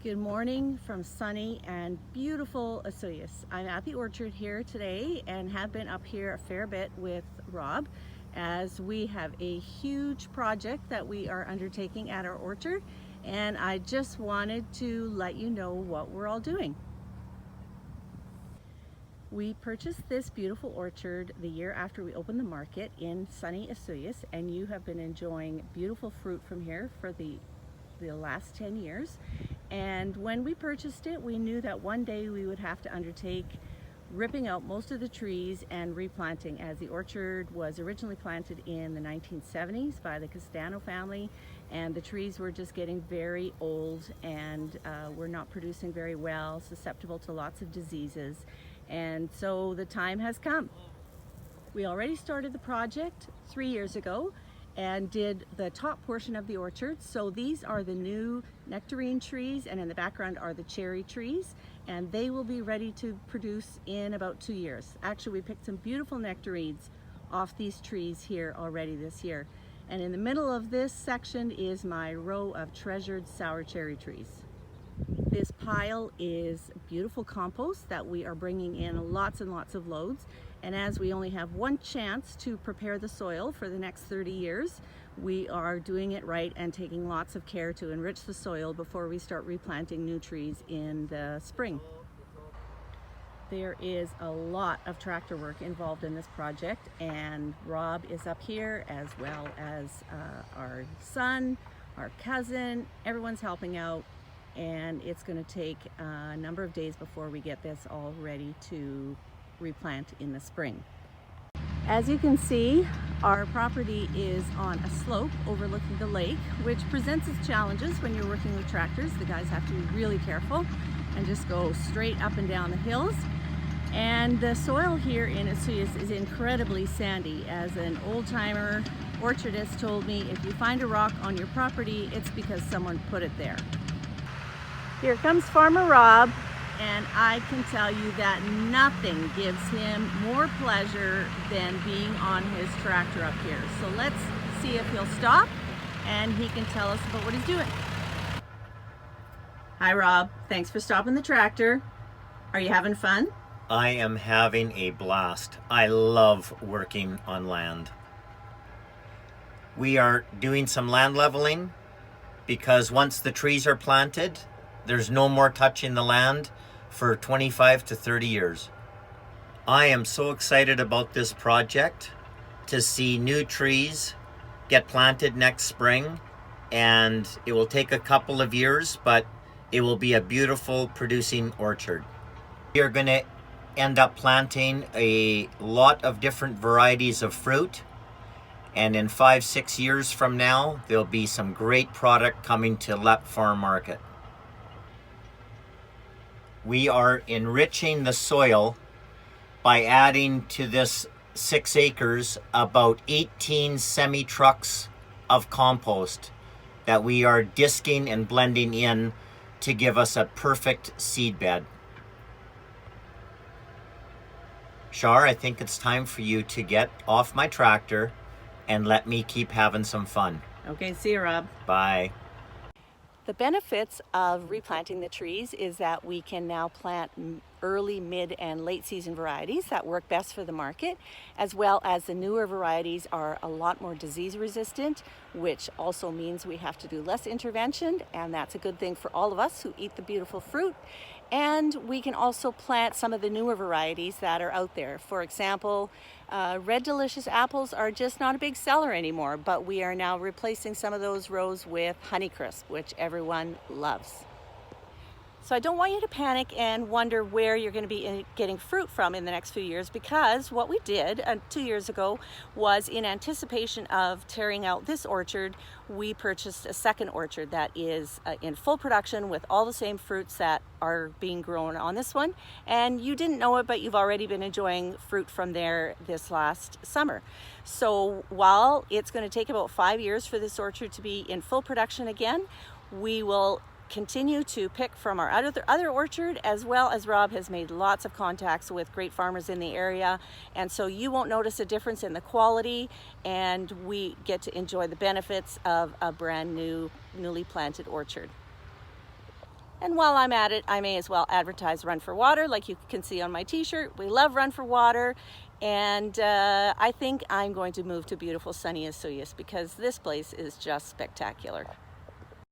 Good morning from sunny and beautiful Osoyoos. I'm at the orchard here today and have been up here a fair bit with Rob as we have a huge project that we are undertaking at our orchard, and I just wanted to let you know what we're all doing. We purchased this beautiful orchard the year after we opened the market in sunny Osoyoos, and you have been enjoying beautiful fruit from here for the last 10 years. And when we purchased it, we knew that one day we would have to undertake ripping out most of the trees and replanting, as the orchard was originally planted in the 1970s by the Castano family, and the trees were just getting very old and were not producing very well, susceptible to lots of diseases. And so the time has come. We already started the project 3 years ago and did the top portion of the orchard. So these are the new nectarine trees, and in the background are the cherry trees, and they will be ready to produce in about 2 years. Actually, we picked some beautiful nectarines off these trees here already this year. And in the middle of this section is my row of treasured sour cherry trees. This pile is beautiful compost that we are bringing in lots and lots of loads. And as we only have one chance to prepare the soil for the next 30 years, we are doing it right and taking lots of care to enrich the soil before we start replanting new trees in the spring. There is a lot of tractor work involved in this project, and Rob is up here as well as our son, our cousin. Everyone's helping out, and it's going to take a number of days before we get this all ready to replant in the spring. As you can see, our property is on a slope overlooking the lake, which presents its challenges when you're working with tractors. The guys have to be really careful and just go straight up and down the hills. And the soil here in Osoyoos is incredibly sandy. As an old-timer orchardist told me, if you find a rock on your property, it's because someone put it there. Here comes Farmer Rob, and I can tell you that nothing gives him more pleasure than being on his tractor up here. So let's see if he'll stop and he can tell us about what he's doing. Hi Rob, thanks for stopping the tractor. Are you having fun? I am having a blast. I love working on land. We are doing some land leveling because once the trees are planted, there's no more touching the land for 25 to 30 years. I am so excited about this project to see new trees get planted next spring, and it will take a couple of years, but it will be a beautiful producing orchard. We are going to end up planting a lot of different varieties of fruit, and in 5-6 years from now, there'll be some great product coming to Lepp Farm Market. We are enriching the soil by adding to this 6 acres about 18 semi-trucks of compost that we are disking and blending in to give us a perfect seed bed. Shar, I think it's time for you to get off my tractor and let me keep having some fun. Okay, see you, Rob. Bye. The benefits of replanting the trees is that we can now plant early, mid, and late season varieties that work best for the market, as well as the newer varieties are a lot more disease resistant, which also means we have to do less intervention, and that's a good thing for all of us who eat the beautiful fruit. And we can also plant some of the newer varieties that are out there. For example, Red Delicious apples are just not a big seller anymore, but we are now replacing some of those rows with Honeycrisp, which everyone loves. So I don't want you to panic and wonder where you're going to be getting fruit from in the next few years, because what we did 2 years ago was, in anticipation of tearing out this orchard, we purchased a second orchard that is in full production with all the same fruits that are being grown on this one. And you didn't know it, but you've already been enjoying fruit from there this last summer. So while it's going to take about 5 years for this orchard to be in full production again, we will continue to pick from our other orchard, as well as Rob has made lots of contacts with great farmers in the area, and so you won't notice a difference in the quality, and we get to enjoy the benefits of a brand new, newly planted orchard. And while I'm at it, I may as well advertise Run for Water, like you can see on my t-shirt. We love Run for Water. And I think I'm going to move to beautiful sunny Asuyas because this place is just spectacular.